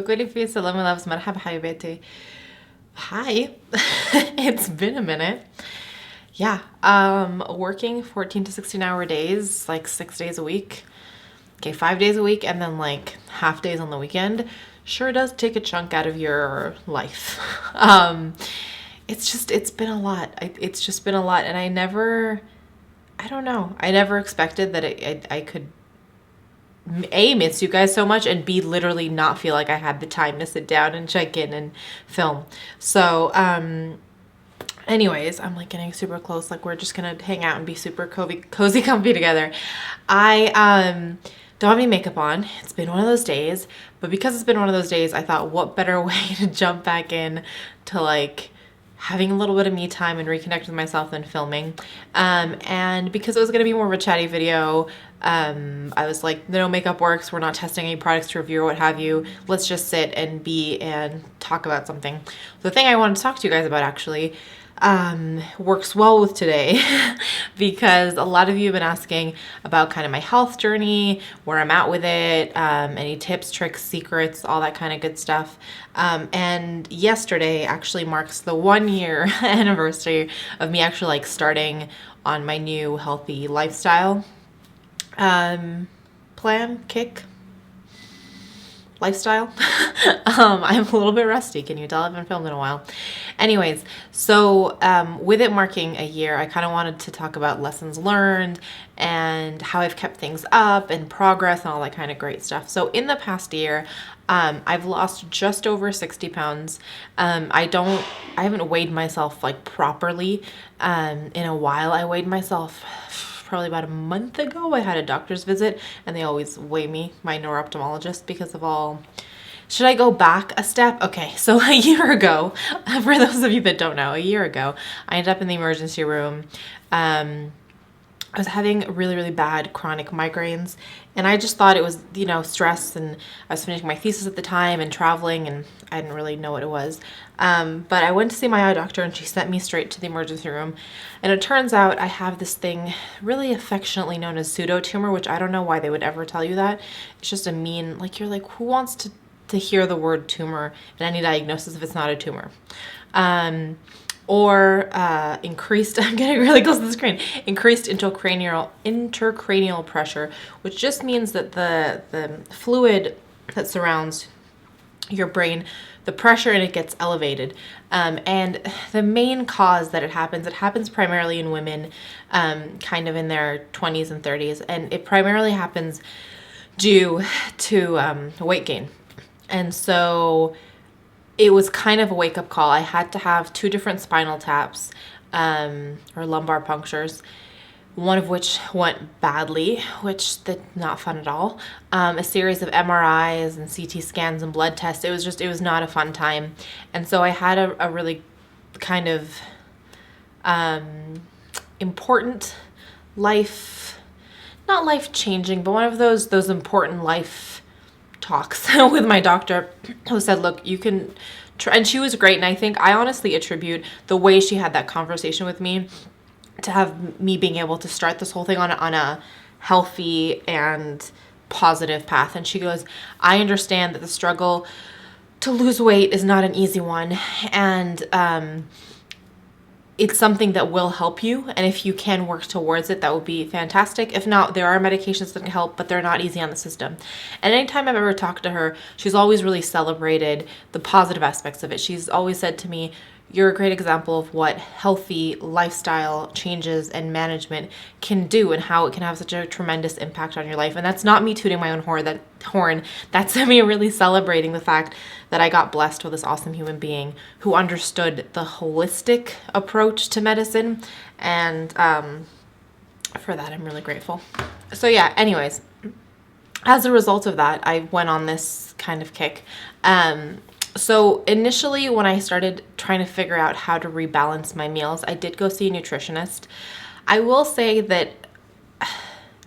Coucou, Salama loves Marhaba, habibetey. Hi, it's been a minute. Yeah, working 14 to 16-hour days, like 6 days a week. Okay, 5 days a week, and then like half days on the weekend. Sure does take a chunk out of your life. It's been a lot. It's just been a lot, and I don't know. I never expected that I could A, miss you guys so much, and B, literally not feel like I had the time to sit down and check in and film. So, anyways, I'm like getting super close. Like we're just gonna hang out and be super cozy, comfy together. I don't have any makeup on. It's been one of those days, but because it's been one of those days, I thought what better way to jump back in to like having a little bit of me time and reconnect with myself than filming. And because it was going to be more of a chatty video, I was like, no makeup works. We're not testing any products to review or what have you. Let's just sit and be and talk about something. The thing I wanted to talk to you guys about actually works well with today because a lot of you have been asking about kind of my health journey, where I'm at with it, any tips, tricks, secrets, all that kind of good stuff. And yesterday actually marks the 1 year anniversary of me actually like starting on my new healthy lifestyle lifestyle. I'm a little bit rusty. Can you tell? I haven't filmed in a while. Anyways, so with it marking a year, I kind of wanted to talk about lessons learned and how I've kept things up and progress and all that kind of great stuff. So in the past year, I've lost just over 60 pounds. I haven't weighed myself like properly in a while. I weighed myself probably about a month ago. I had a doctor's visit and they always weigh me, my neuroophthalmologist, because of all. Should I go back a step? Okay, so a year ago, for those of you that don't know, a year ago, I ended up in the emergency room. I was having really, really bad chronic migraines, and I just thought it was, stress, and I was finishing my thesis at the time and traveling, and I didn't really know what it was. But I went to see my eye doctor, and she sent me straight to the emergency room, and it turns out I have this thing really affectionately known as pseudotumor, which I don't know why they would ever tell you that. It's just a mean, like, you're like, who wants to hear the word tumor in any diagnosis if it's not a tumor? Or increased, I'm getting really close to the screen, increased intracranial pressure, which just means that the fluid that surrounds your brain, the pressure in it gets elevated. And the main cause that it happens primarily in women kind of in their 20s and 30s, and it primarily happens due to weight gain. And so it was kind of a wake-up call. I had to have 2 different spinal taps or lumbar punctures, one of which went badly, which did not fun at all. A series of MRIs and CT scans and blood tests. It was not a fun time. And so I had a really kind of important life, not life-changing, but one of those important life talks with my doctor, who said, look, you can try. And she was great, and I think I honestly attribute the way she had that conversation with me to have me being able to start this whole thing on a healthy and positive path. And she goes, I understand that the struggle to lose weight is not an easy one, and it's something that will help you, and if you can work towards it, that would be fantastic. If not, there are medications that can help, but they're not easy on the system. And anytime I've ever talked to her, she's always really celebrated the positive aspects of it. She's always said to me, you're a great example of what healthy lifestyle changes and management can do and how it can have such a tremendous impact on your life. And that's not me tooting my own horn. That's me really celebrating the fact that I got blessed with this awesome human being who understood the holistic approach to medicine. And for that, I'm really grateful. So yeah, anyways, as a result of that, I went on this kind of kick. So initially, when I started trying to figure out how to rebalance my meals, I did go see a nutritionist. I will say that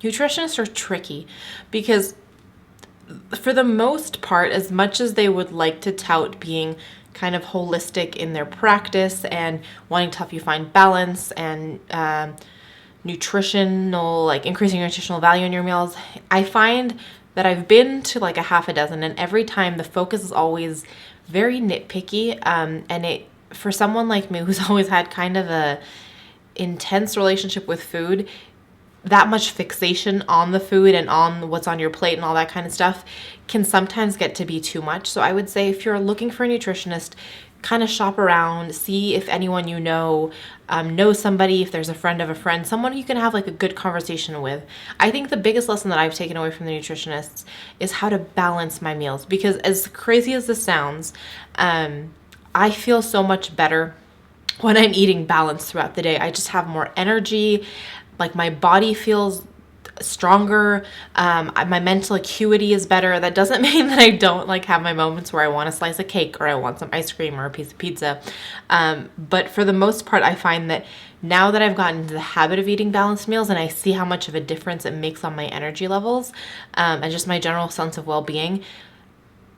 nutritionists are tricky because for the most part, as much as they would like to tout being kind of holistic in their practice and wanting to help you find balance and nutritional, like increasing your nutritional value in your meals, I find that I've been to like a half a dozen, and every time the focus is always very nitpicky. And it, for someone like me who's always had kind of a intense relationship with food, that much fixation on the food and on what's on your plate and all that kind of stuff can sometimes get to be too much. So I would say if you're looking for a nutritionist, kind of shop around, see if anyone you know knows somebody, if there's a friend of a friend, someone you can have like a good conversation with. I think the biggest lesson that I've taken away from the nutritionists is how to balance my meals, because as crazy as this sounds, I feel so much better when I'm eating balanced throughout the day. I just have more energy, like my body feels stronger, my mental acuity is better. That doesn't mean that I don't like have my moments where I want a slice of cake or I want some ice cream or a piece of pizza, but for the most part I find that now that I've gotten into the habit of eating balanced meals and I see how much of a difference it makes on my energy levels, and just my general sense of well-being,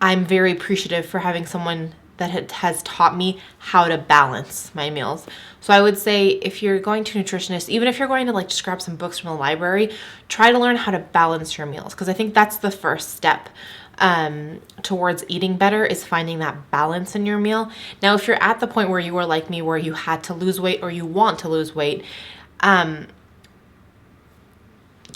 I'm very appreciative for having someone that has taught me how to balance my meals. So I would say if you're going to a nutritionist, even if you're going to like just grab some books from the library, try to learn how to balance your meals, because I think that's the first step towards eating better, is finding that balance in your meal. Now, if you're at the point where you are like me, where you had to lose weight or you want to lose weight,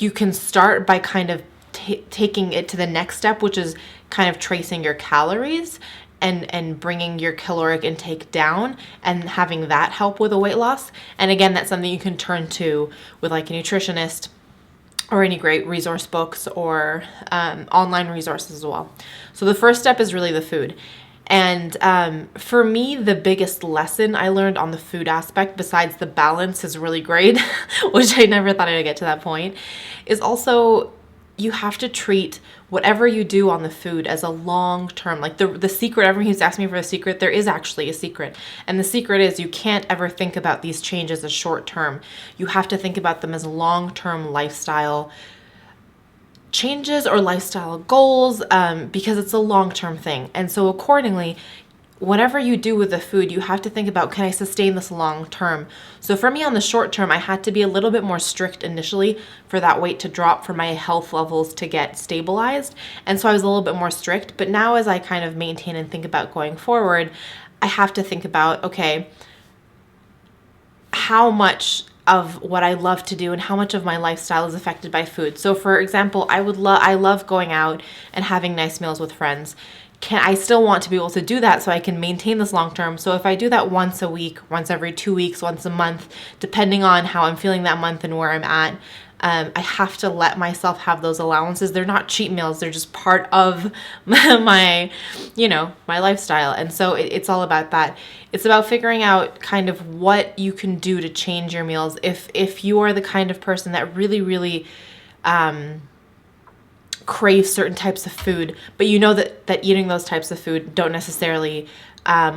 you can start by kind of taking it to the next step, which is kind of tracing your calories and bringing your caloric intake down and having that help with a weight loss. And again, that's something you can turn to with like a nutritionist or any great resource books or online resources as well. So the first step is really the food. And for me, the biggest lesson I learned on the food aspect, besides the balance is really great, which I never thought I would get to that point, is also you have to treat whatever you do on the food as a long term. Like the secret, everyone who's asking me for a secret, there is actually a secret. And the secret is you can't ever think about these changes as short term. You have to think about them as long-term lifestyle changes or lifestyle goals, because it's a long-term thing. And so accordingly, whatever you do with the food, you have to think about, can I sustain this long term? So for me on the short term, I had to be a little bit more strict initially for that weight to drop, for my health levels to get stabilized. And so I was a little bit more strict. But now as I kind of maintain and think about going forward, I have to think about, okay, how much of what I love to do and how much of my lifestyle is affected by food. So for example, I love going out and having nice meals with friends. I still want to be able to do that so I can maintain this long term. So if I do that once a week, once every 2 weeks, once a month, depending on how I'm feeling that month and where I'm at, I have to let myself have those allowances. They're not cheat meals. They're just part of my lifestyle. And so it's all about that. It's about figuring out kind of what you can do to change your meals. If you are the kind of person that really, really, crave certain types of food, but you know that eating those types of food don't necessarily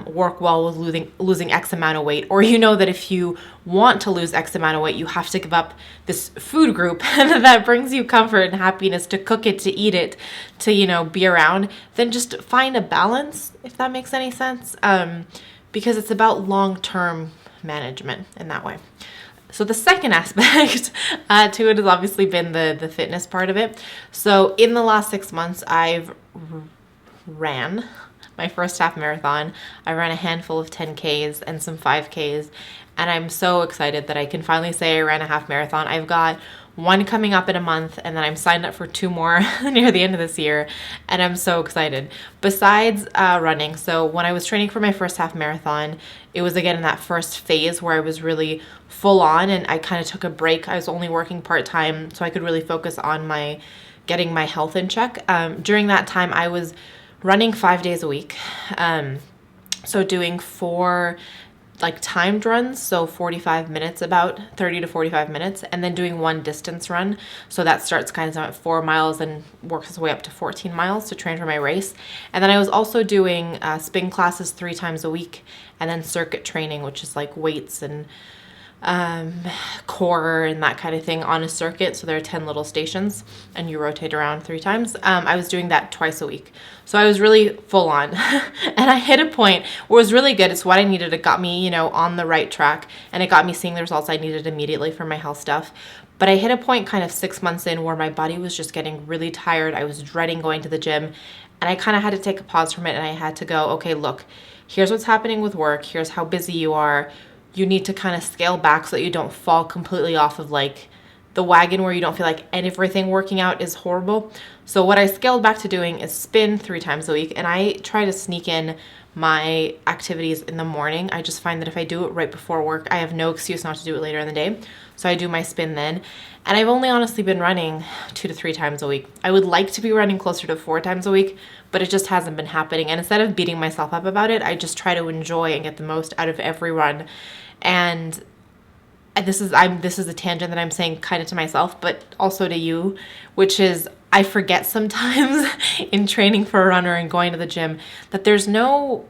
work well with losing X amount of weight, or you know that if you want to lose X amount of weight, you have to give up this food group that brings you comfort and happiness, to cook it, to eat it, to be around, then just find a balance, if that makes any sense, because it's about long-term management in that way. So the second aspect to it has obviously been the fitness part of it. So in the last 6 months, I've ran my first half marathon. I ran a handful of 10Ks and some 5Ks, and I'm so excited that I can finally say I ran a half marathon. I've got one coming up in a month, and then I'm signed up for 2 more near the end of this year, and I'm so excited. Besides running, so when I was training for my first half marathon, it was again in that first phase where I was really full on, and I kind of took a break. I was only working part-time, so I could really focus on getting my health in check. During that time, I was running 5 days a week, so doing 4 timed runs, so 45 minutes, about 30 to 45 minutes, and then doing 1 distance run. So that starts kind of at 4 miles and works its way up to 14 miles to train for my race. And then I was also doing spin classes 3 times a week, and then circuit training, which is like weights and core and that kind of thing on a circuit. So there are 10 little stations and you rotate around 3 times. I was doing that twice a week. So I was really full on and I hit a point where it was really good. It's what I needed. It got me, you know, on the right track and it got me seeing the results I needed immediately for my health stuff. But I hit a point kind of 6 months in where my body was just getting really tired. I was dreading going to the gym and I kind of had to take a pause from it and I had to go, okay, look, here's what's happening with work. Here's how busy you are. You need to kind of scale back so that you don't fall completely off of like the wagon where you don't feel like everything working out is horrible. So what I scaled back to doing is spin 3 times a week, and I try to sneak in my activities in the morning. I just find that if I do it right before work, I have no excuse not to do it later in the day. So I do my spin then. And I've only honestly been running 2 to 3 times a week. I would like to be running closer to 4 times a week, but it just hasn't been happening. And instead of beating myself up about it, I just try to enjoy and get the most out of every run. And this is a tangent that I'm saying kind of to myself, but also to you, which is I forget sometimes in training for a runner and going to the gym that there's no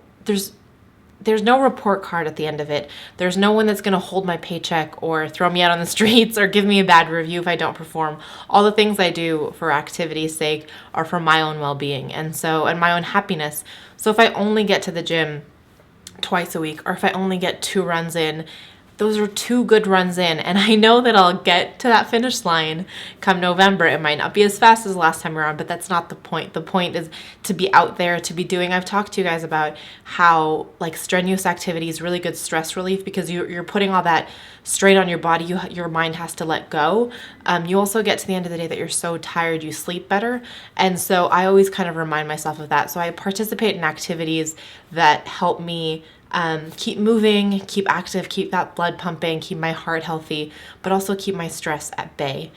report card at the end of it. There's no one that's going to hold my paycheck or throw me out on the streets or give me a bad review if I don't perform. All the things I do for activity's sake are for my own well-being and my own happiness. So if I only get to the gym twice a week, or if I only get 2 runs in, those are 2 good runs in, and I know that I'll get to that finish line come November. It might not be as fast as last time around, but that's not the point. The point is to be out there, to be doing. I've talked to you guys about how like strenuous activity is really good stress relief because you're putting all that strain on your body. Your mind has to let go. You also get to the end of the day that you're so tired you sleep better, and so I always kind of remind myself of that. So I participate in activities that help me keep moving, keep active, keep that blood pumping, keep my heart healthy, but also keep my stress at bay.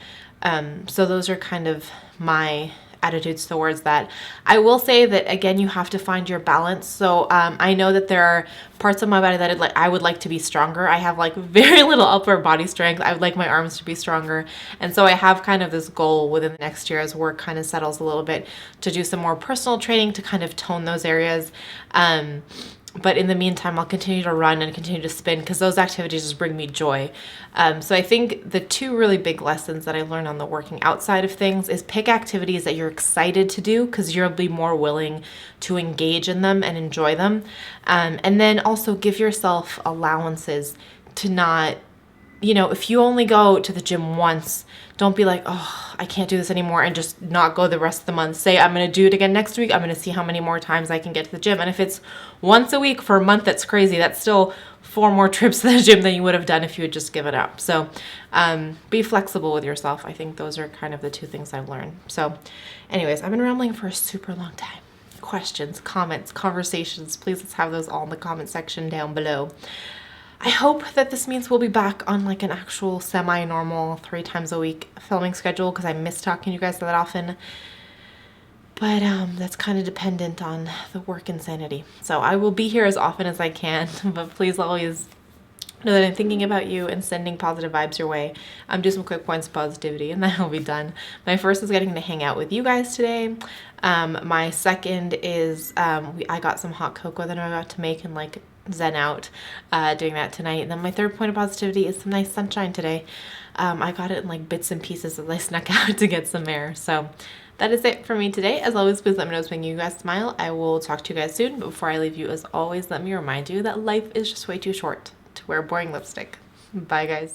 So those are kind of my attitudes towards that. I will say that again, you have to find your balance. So I know that there are parts of my body that I would like to be stronger. I have like very little upper body strength. I would like my arms to be stronger. And so I have kind of this goal within the next year as work kind of settles a little bit to do some more personal training to kind of tone those areas. But in the meantime, I'll continue to run and continue to spin because those activities just bring me joy. So I think the 2 really big lessons that I learned on the working outside of things is pick activities that you're excited to do because you'll be more willing to engage in them and enjoy them. And then also give yourself allowances to not, you know, if you only go to the gym once, don't be like, oh, I can't do this anymore and just not go the rest of the month. Say, I'm going to do it again next week. I'm going to see how many more times I can get to the gym. And if it's once a week for a month, that's crazy. That's still 4 more trips to the gym than you would have done if you had just given up. So be flexible with yourself. I think those are kind of the 2 things I've learned. So anyways, I've been rambling for a super long time. Questions, comments, conversations, please let's have those all in the comment section down below. I hope that this means we'll be back on like an actual semi-normal 3 times a week filming schedule because I miss talking to you guys that often. But that's kind of dependent on the work insanity. So I will be here as often as I can, but please always know that I'm thinking about you and sending positive vibes your way. Do some quick points of positivity and then I'll be done. My first is getting to hang out with you guys today. My second is I got some hot cocoa that I'm about to make and like zen out doing that tonight. And then my third point of positivity is some nice sunshine today. I got it in like bits and pieces as I snuck out to get some air. So that is it for me today. As always, please let me know what's making you guys smile. I will talk to you guys soon. But before I leave you, as always, let me remind you that life is just way too short to wear boring lipstick. Bye, guys.